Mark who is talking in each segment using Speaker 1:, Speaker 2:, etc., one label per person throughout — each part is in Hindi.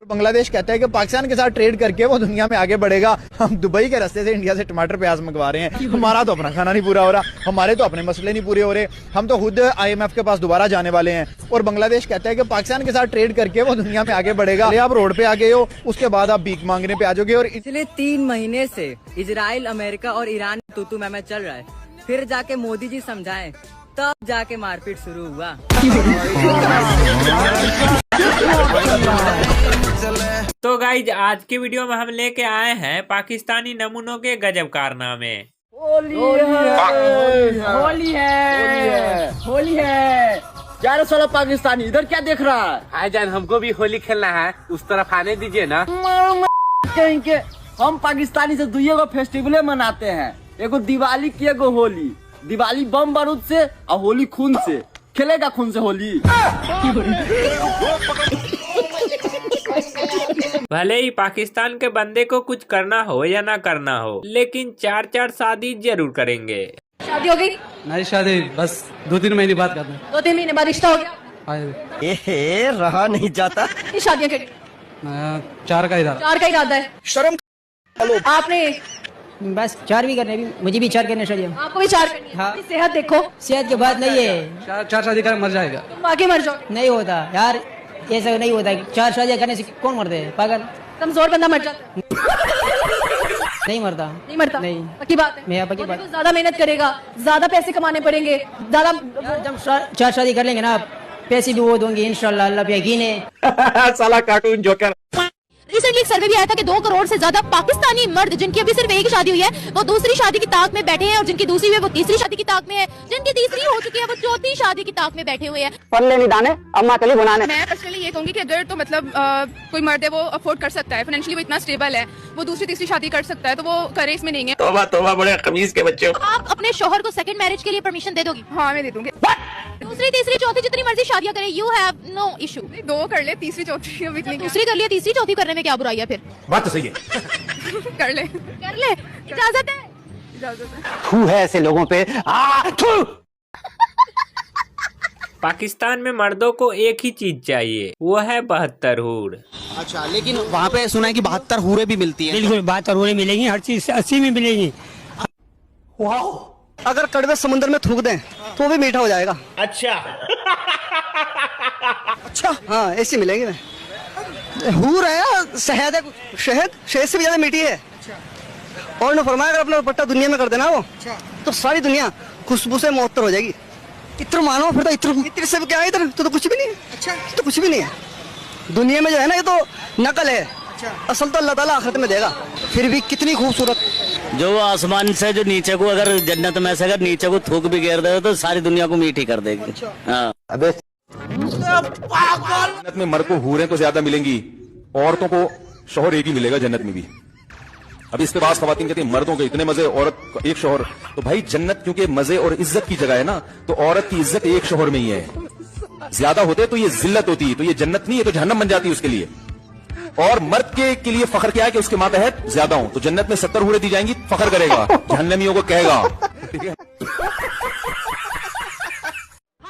Speaker 1: बांग्लादेश कहता है कि पाकिस्तान के साथ ट्रेड करके वो दुनिया में आगे बढ़ेगा। हम दुबई के रास्ते से इंडिया से टमाटर प्याज मंगवा रहे हैं, हमारा तो अपना खाना नहीं पूरा हो रहा, हमारे तो अपने मसले नहीं पूरे हो रहे, हम तो खुद IMF के पास दोबारा जाने वाले हैं। और बांग्लादेश कहता है कि पाकिस्तान के साथ ट्रेड करके वो दुनिया में आगे बढ़ेगा। आप रोड पे आ गए हो, उसके बाद आप भीख मांगने पे आ जाओगे। और
Speaker 2: पिछले 3 महीने से इजराइल, अमेरिका और ईरान तू मैं चल रहा है, फिर जाके मोदी जी समझाएं, तब जाके मारपीट शुरू हुआ।
Speaker 3: तो गाइज आज की वीडियो में हम लेके आए हैं पाकिस्तानी नमूनों के गजब कारनामे।
Speaker 4: होली है यार। साला पाकिस्तानी इधर क्या देख रहा है?
Speaker 5: भाईजान हमको भी होली खेलना है, उस तरफ आने दीजिए ना।
Speaker 4: कहेंगे हम पाकिस्तानी से दुइये को फेस्टिवले मनाते हैं, एगो दिवाली की एगो होली। दिवाली बम बारूद से और होली खून से। खेलेगा खून से होली।
Speaker 3: भले ही पाकिस्तान के बंदे को कुछ करना हो या ना करना हो, लेकिन 4 शादी जरूर करेंगे।
Speaker 6: शादी हो गई?
Speaker 7: नहीं शादी बस 2-3 महीने बाद करते हैं।
Speaker 6: 2-3 महीने बाद रिश्ता हो गया?
Speaker 4: रहा नहीं जाता।
Speaker 6: शादियाँ करी?
Speaker 7: 4 का इरादा।
Speaker 6: 4 का इरादा है।
Speaker 4: शर्म
Speaker 6: आपने?
Speaker 8: बस 4 भी करने, भी मुझे भी 4 करने चाहिए।
Speaker 6: आपको भी 4 करनी है?
Speaker 8: हाँ।
Speaker 6: सेहत देखो।
Speaker 8: सेहत के बाद नहीं है।
Speaker 7: 4 शादी कर मर जाएगा।
Speaker 6: तुम आगे मर जाओ।
Speaker 8: नहीं होता यार, ऐसा नहीं होता। 4 शादियाँ करने से कौन मरते हैं? पागल।
Speaker 6: कमजोर बंदा मर जाता है।
Speaker 8: नहीं मरता।
Speaker 6: नहीं मरता?
Speaker 8: नहीं।
Speaker 6: पक्की बात है।
Speaker 8: मेरा पक्की बात।
Speaker 6: तो ज्यादा मेहनत करेगा, ज्यादा पैसे कमाने पड़ेंगे, ज्यादा।
Speaker 8: जब 4 शादी कर लेंगे ना, पैसे भी वो दूंगी इंशाल्लाह, अल्लाह पे यकीन है।
Speaker 4: साला कार्टून जोकर।
Speaker 9: रिसेंटली एक सर्वे भी आया था कि 2 करोड़ से ज्यादा पाकिस्तानी मर्द जिनकी अभी सिर्फ एक ही शादी हुई है, वो दूसरी शादी की ताक में बैठे हैं, और जिनकी दूसरी हुई है वो तीसरी शादी की ताक में है, जिनकी तीसरी हो चुकी है वो चौथी शादी की ताक में बैठे हुए हैं।
Speaker 4: पल्ले नहीं दाने अम्मा कली बनाने।
Speaker 10: मैं पर्सनली ये कहूंगी कि अगर तो मतलब कोई मर्द है वो अफोर्ड कर सकता है, फाइनेंशियली वो इतना स्टेबल है, वो दूसरी तीसरी शादी कर सकता है, तो वो करे, इसमें नहीं है।
Speaker 5: तौबा तौबा, बड़े खमीज के बच्चे।
Speaker 9: आप अपने शोहर को सेकंड मैरिज के लिए परमिशन दे दोगी?
Speaker 10: हाँ मैं दे दूंगी।
Speaker 9: दूसरी तीसरी चौथी जितनी मर्जी शादियां करे, यू हैव नो इशू।
Speaker 10: 2 कर ले, तीसरी चौथी अभी इतनी
Speaker 9: दूसरी कर लिया, तीसरी चौथी करने में क्या बुराई है? फिर
Speaker 5: बात तो सही है।
Speaker 10: कर ले।
Speaker 9: कर ले, इजाजत है।
Speaker 10: इजाजत है।
Speaker 4: थू है ऐसे लोगों पे।
Speaker 3: पाकिस्तान में मर्दों को एक ही चीज चाहिए, वो है 72 हूर।
Speaker 4: अच्छा, लेकिन वहाँ पे सुना है कि 72 हूरें भी मिलती हैं।
Speaker 8: बिल्कुल 72 हूरें मिलेगी, हर चीज 80 में मिलेगी।
Speaker 4: अगर कड़वे समुद्र में थूक दें तो भी मीठा हो जाएगा। अच्छा। हाँ, ऐसी मिलेंगी। हूर है या शहद है? शहद से भी ज्यादा मीठी है। और ने फरमाया अगर अपना दुपट्टा दुनिया में कर देना वो, तो सारी दुनिया खुशबू से मुअत्तर हो जाएगी। इत्र मानो, फिर तो इत्र से क्या है? इधर तो कुछ भी नहीं है। अच्छा, तो कुछ भी नहीं है दुनिया में, जो है ना, ये तो नकल है। असल तो अल्लाह ताला आखिरत में देगा। फिर भी कितनी खूबसूरत।
Speaker 5: जो आसमान से जो नीचे को, अगर जन्नत में से अगर नीचे को थूक भी गिर दे तो सारी दुनिया को मीठी कर देगी। हाँ।
Speaker 4: अबे
Speaker 11: जन्नत में मर्द को हूरें तो ज्यादा मिलेंगी, औरतों को शौहर एक ही मिलेगा जन्नत में भी। अभी इसके बाद खवातीन कहती है मर्दों के इतने मजे, औरत का एक शौहर। तो भाई जन्नत क्योंकि मजे और इज्जत की जगह है ना, तो औरत की इज्जत एक शौहर में ही है। ज्यादा होते तो ये जिल्लत होती है, तो ये जन्नत नहीं है, तो जहन्नम बन जाती है उसके लिए। और मर्द के लिए फखर क्या है कि उसके मातहत ज्यादा हो, तो जन्नत में 70 हूरें दी जाएंगी, फखर करेगा, जहन्नमियों को कहेगा। ठीक है।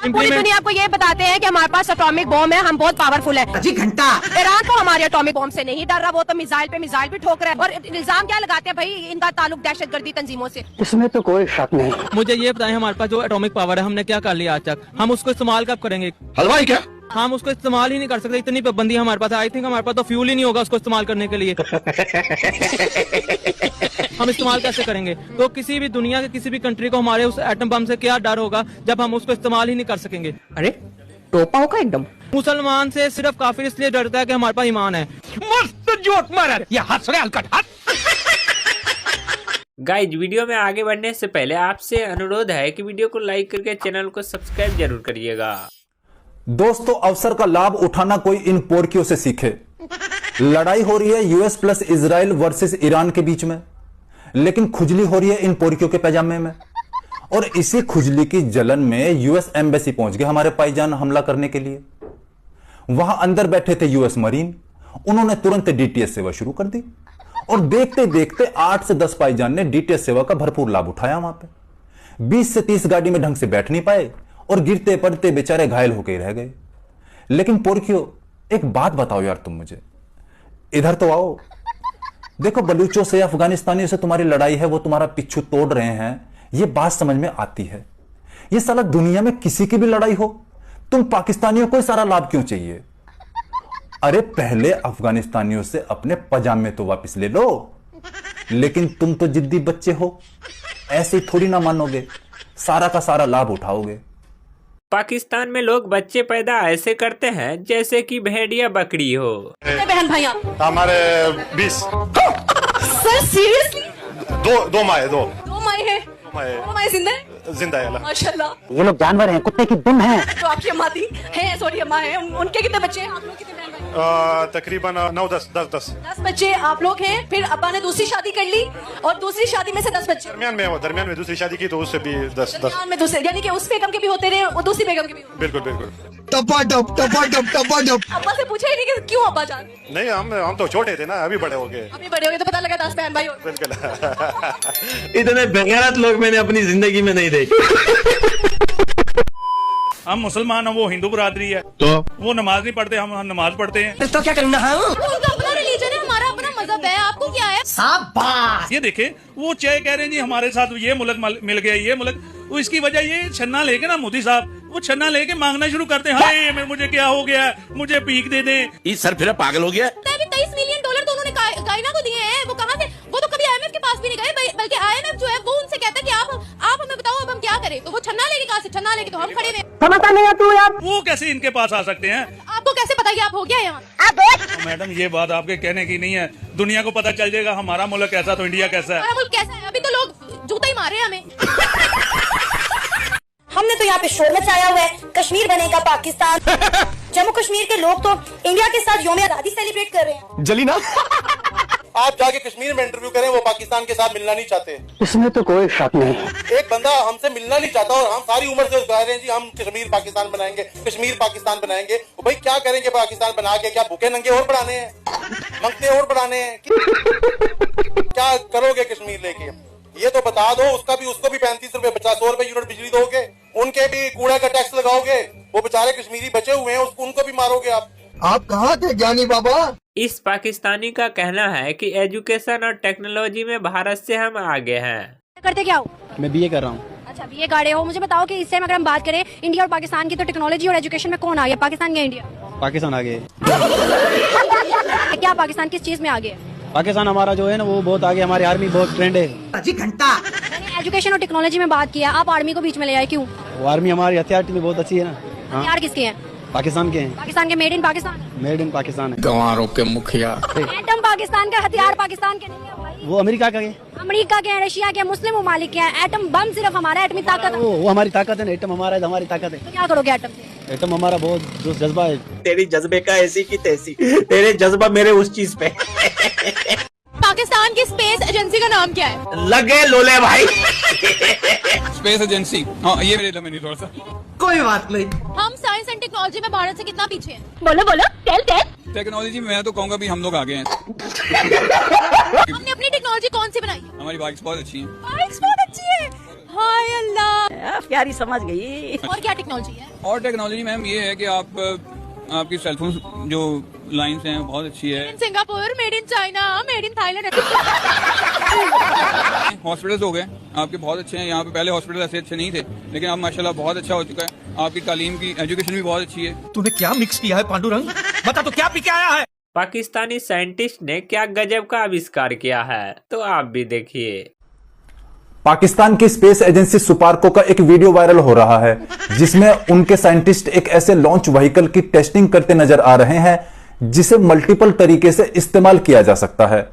Speaker 9: पूरी दुनिया को ये बताते हैं कि हमारे पास एटॉमिक बॉम्ब है, हम बहुत पावरफुल है।
Speaker 4: जी घंटा।
Speaker 9: ईरान तो हमारे एटॉमिक बॉम्ब से नहीं डर रहा, वो तो मिसाइल पे मिसाइल भी ठोक रहा है। और इल्जाम क्या लगाते हैं भाई? इनका ताल्लुक दहशतगर्दी तंजीमों से।
Speaker 4: इसमें तो कोई शक नहीं।
Speaker 7: मुझे ये बताएं, हमारे पास जो एटॉमिक पावर है हमने क्या कर लिया आज तक? हम उसको इस्तेमाल कब करेंगे?
Speaker 11: हलवाई क्या?
Speaker 7: हम उसको इस्तेमाल ही नहीं कर सकते, इतनी पाबंदी हमारे पास है। आई थिंक हमारे पास तो फ्यूल ही नहीं होगा उसको इस्तेमाल करने के लिए। हम इस्तेमाल कैसे करेंगे? तो किसी भी दुनिया के किसी भी कंट्री को हमारे उस एटम बम से क्या डर होगा जब हम उसको इस्तेमाल ही नहीं कर सकेंगे?
Speaker 4: अरे टोपा होगा एकदम।
Speaker 7: मुसलमान से सिर्फ काफिर इसलिए डरता है कि हमारे पास ईमान है।
Speaker 4: मस्त जोक मारा ये हाथ से हल्का हाथ।
Speaker 3: गाइज वीडियो में आगे बढ़ने से पहले आपसे अनुरोध है कि वीडियो को लाइक करके चैनल को सब्सक्राइब जरूर करिएगा।
Speaker 12: दोस्तों, अवसर का लाभ उठाना कोई इन पोरकियों से सीखे। लड़ाई हो रही है US plus Israel versus Iran के बीच में, लेकिन खुजली हो रही है इन पोरकियों के पैजामे में। और इसी खुजली की जलन में यूएस एम्बेसी पहुंच गए हमारे भाईजान हमला करने के लिए। वहां अंदर बैठे थे यूएस मरीन, उन्होंने तुरंत डीटीएस सेवा शुरू कर दी। और देखते देखते 8 से 10 भाईजान ने डीटीएस सेवा का भरपूर लाभ उठाया। वहां पे 20 से 30 गाड़ी में ढंग से बैठ नहीं पाए और गिरते पड़ते बेचारे घायल होकर रह गए। लेकिन पोरखियो, एक बात बताओ यार तुम मुझे, इधर तो आओ। देखो, बलूचों से अफगानिस्तानियों से तुम्हारी लड़ाई है, वो तुम्हारा पिच्छू तोड़ रहे हैं, ये बात समझ में आती है। ये साला दुनिया में किसी की भी लड़ाई हो, तुम पाकिस्तानियों को सारा लाभ क्यों चाहिए? अरे पहले अफगानिस्तानियों से अपने पजामे तो वापस ले लो। लेकिन तुम तो जिद्दी बच्चे हो, ऐसे ही थोड़ी ना मानोगे, सारा का सारा लाभ उठाओगे।
Speaker 3: पाकिस्तान में लोग बच्चे पैदा ऐसे करते हैं जैसे कि भेड़िया बकरी हो।
Speaker 6: बहन भाई आप
Speaker 13: हमारे 20।
Speaker 6: Sir seriously?
Speaker 13: दो माए
Speaker 6: जिंदा है?
Speaker 13: जिंदा है।
Speaker 6: माशाल्लाह।
Speaker 4: ये लोग जानवर हैं, कुत्ते की दुम है।
Speaker 6: तो आपकी अम्मा थी है, सॉरी अम्मा है, उनके कितने बच्चे हैं? आप लोग कितने बहन भाई?
Speaker 13: तकरीबन 9-10
Speaker 6: 10 बच्चे आप लोग हैं। फिर अब्बा ने दूसरी शादी कर ली और दूसरी शादी में से 10 बच्चे
Speaker 13: दरमियान में दूसरी शादी की, तो उससे भी 10
Speaker 6: में दूसरे, यानी कि उस बेगम के भी होते रहे और दूसरी बेगम के भी होते।
Speaker 13: बिल्कुल।
Speaker 6: टपा अब्बा से पूछा ही नहीं कि क्यों अब्बा जान?
Speaker 13: नहीं, हम तो छोटे थे ना, अभी बड़े हो गए।
Speaker 6: अभी बड़े हो गए तो पता लगा 10 बहन भाई हो।
Speaker 13: बिल्कुल।
Speaker 14: इतने बेगैरत लोग मैंने अपनी जिंदगी में नहीं देखे।
Speaker 15: हम मुसलमान हैं, वो हिंदू बरादरी है, तो वो नमाज नहीं पढ़ते, हम नमाज पढ़ते हैं।
Speaker 9: तो क्या करना है? उनका अपना रिलीजन है, हमारा अपना मजहब है, आपको क्या है?
Speaker 15: शाबाश। ये देखे, वो चाहे कह रहे हैं जी हमारे साथ ये मुल्क मिल गया, ये मुल्क, वो इसकी वजह ये छन्ना लेके ना मोदी साहब, वो छन्ना लेके मांगना शुरू करते हैं, हाय मुझे क्या हो गया, मुझे पीक दे दे।
Speaker 14: इस सर फिर पागल हो गया।
Speaker 9: 23 मिलियन डॉलर तो उन्होंने कायना को दिए हैं। वो कहाँ से? वो तो कभी IMF के पास भी नहीं गए, बल्कि IMF जो है वो उनसे कहता है कि आप हमें बताओ अब हम क्या करें। तो वो छन्ना लेके कहाँ से? छन्ना लेके तो हम खड़े हुए।
Speaker 4: समझता नहीं है तू यार।
Speaker 15: वो कैसे इनके पास आ सकते हैं?
Speaker 9: आपको कैसे पता कि आप हो गया यहाँ?
Speaker 15: मैडम ये बात आपके कहने की नहीं है, दुनिया को पता चल जाएगा हमारा मुल्क कैसा तो इंडिया कैसा है।
Speaker 9: हमारा मुल्क कैसा है? अभी तो लोग जूता ही मार रहे हैं हमें।
Speaker 6: हमने तो यहाँ पे शोर मचाया हुआ है, कश्मीर बनेगा पाकिस्तान। जम्मू कश्मीर के लोग तो इंडिया के साथ यौम आज़ादी सेलिब्रेट कर रहे हैं।
Speaker 13: जली ना। आप जाके कश्मीर में इंटरव्यू करें, वो पाकिस्तान के साथ मिलना नहीं चाहते।
Speaker 4: इसमें तो कोई शक नहीं।
Speaker 13: एक बंदा हमसे मिलना नहीं चाहता और हम सारी उम्र से कह रहे हैं जी हम कश्मीर पाकिस्तान बनाएंगे, कश्मीर पाकिस्तान बनाएंगे। तो भाई क्या करेंगे पाकिस्तान बना के? क्या भूखे नंगे और बढ़ाने हैं, मंगते और बढ़ाने हैं? क्या करोगे कश्मीर लेके? ये तो बता दो। उसको भी 35 रुपए 100 रुपए यूनिट बिजली दोगे, उनके भी कूड़े का टैक्स लगाओगे, वो बेचारे कश्मीरी बचे हुए हैं, उनको भी मारोगे आप कहाँ थे ज्ञानी बाबा?
Speaker 3: इस पाकिस्तानी का कहना है कि एजुकेशन और टेक्नोलॉजी में भारत से हम आगे हैं।
Speaker 6: करते क्या हो?
Speaker 4: मैं BA कर रहा हूँ।
Speaker 6: अच्छा BA कर रहे हो। मुझे बताओ कि इस टाइम अगर हम बात करें इंडिया और पाकिस्तान की, तो टेक्नोलॉजी और एजुकेशन में कौन आगे? पाकिस्तान या इंडिया?
Speaker 4: पाकिस्तान आगे।
Speaker 6: क्या पाकिस्तान किस चीज में आगे है?
Speaker 4: पाकिस्तान हमारा जो है ना वो बहुत आगे, हमारी आर्मी बहुत ट्रेंड है।
Speaker 6: घंटा एजुकेशन और टेक्नोलॉजी में बात किया, आप आर्मी को बीच में ले आए, क्यों?
Speaker 4: वो आर्मी हमारी हथियार में बहुत अच्छी है ना।
Speaker 6: हथियार किसके हैं?
Speaker 4: पाकिस्तान के हैं।
Speaker 6: पाकिस्तान के, made in Pakistan.
Speaker 4: Made in Pakistan है।
Speaker 14: गंवारों के मुखिया।
Speaker 6: एटम पाकिस्तान का, हथियार पाकिस्तान के नहीं है भाई।
Speaker 4: वो अमेरिका का है,
Speaker 6: अमेरिका के, रशिया के, मुस्लिम ममालिक के हैं। एटम बम सिर्फ हमारा, एटमी ताकत
Speaker 4: वो हमारी ताकत है ना। एटम हमारा है, हमारी ताकत है।
Speaker 6: तो क्या करोगे एटम से?
Speaker 4: एटम हमारा बहुत जो जज्बा है।
Speaker 14: तेरी जज्बे का ऐसी की तैसी, तेरे जज्बा मेरे उस चीज पे।
Speaker 9: पाकिस्तान की स्पेस एजेंसी का नाम क्या है?
Speaker 14: लगे लोले भाई।
Speaker 15: स्पेस एजेंसी, हाँ ये मेरे नहीं थोड़ा सा।
Speaker 4: कोई बात नहीं।
Speaker 9: हम साइंस एंड टेक्नोलॉजी में भारत से कितना पीछे हैं?
Speaker 6: बोलो टेल।
Speaker 15: टेक्नोलॉजी में मैं तो कहूँगा भी हम लोग आगे हैं।
Speaker 9: हमने अपनी टेक्नोलॉजी कौन सी बनाई है?
Speaker 15: हमारी बाइक्स बहुत अच्छी हैं।
Speaker 9: बाइक्स बहुत अच्छी है। हाय अल्लाह,
Speaker 4: प्यारी समझ गई।
Speaker 9: और क्या टेक्नोलॉजी है?
Speaker 15: और टेक्नोलॉजी मैम ये है कि आपकी सेलफोन जो लाइन्स हैं बहुत अच्छी है।
Speaker 9: In Singapore, made in China, made in Thailand.
Speaker 15: Hospitals हो गए आपके बहुत अच्छे हैं। यहाँ पे पहले हॉस्पिटल ऐसे अच्छे नहीं थे, लेकिन अब माशाल्लाह बहुत अच्छा हो चुका है। आपकी तालीम की एजुकेशन भी बहुत अच्छी है।
Speaker 14: तूने क्या मिक्स किया है पांडुरंग? बता तो क्या पी के आया है?
Speaker 3: पाकिस्तानी साइंटिस्ट ने क्या गजब का आविष्कार किया है, तो आप भी देखिए।
Speaker 12: पाकिस्तान की स्पेस एजेंसी सुपार्को का एक वीडियो वायरल हो रहा है, जिसमें उनके साइंटिस्ट एक ऐसे लॉन्च व्हीकल की टेस्टिंग करते नजर आ रहे हैं जिसे मल्टीपल तरीके से इस्तेमाल किया जा सकता है।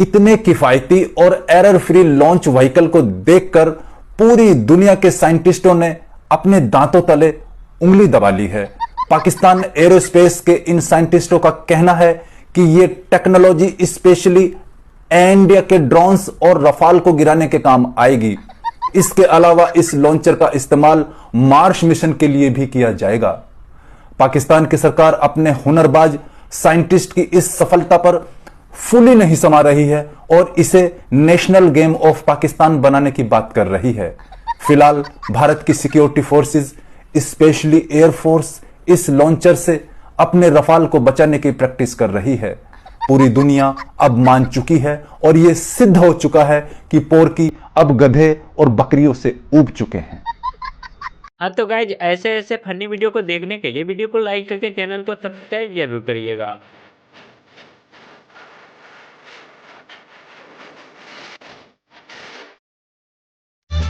Speaker 12: इतने किफायती और एरर फ्री लॉन्च व्हीकल को देखकर पूरी दुनिया के साइंटिस्टों ने अपने दांतों तले उंगली दबा ली है। पाकिस्तान एरोस्पेस के इन साइंटिस्टों का कहना है कि यह टेक्नोलॉजी स्पेशली इंडिया के ड्रोन्स और रफाल को गिराने के काम आएगी। इसके अलावा इस लॉन्चर का इस्तेमाल मार्स मिशन के लिए भी किया जाएगा। पाकिस्तान की सरकार अपने हुनरबाज साइंटिस्ट की इस सफलता पर फुली नहीं समा रही है और इसे नेशनल गेम ऑफ पाकिस्तान बनाने की बात कर रही है। फिलहाल भारत की सिक्योरिटी फोर्सेस, स्पेशली एयरफोर्स, इस लॉन्चर से अपने रफाल को बचाने की प्रैक्टिस कर रही है। पूरी दुनिया अब मान चुकी है और यह सिद्ध हो चुका है कि पोर्की अब गधे और बकरियों से ऊब चुके हैं।
Speaker 3: हाँ तो गाइज ऐसे ऐसे फनी वीडियो को देखने के लिए वीडियो को लाइक करके चैनल को सब्सक्राइब जरूर करिएगा।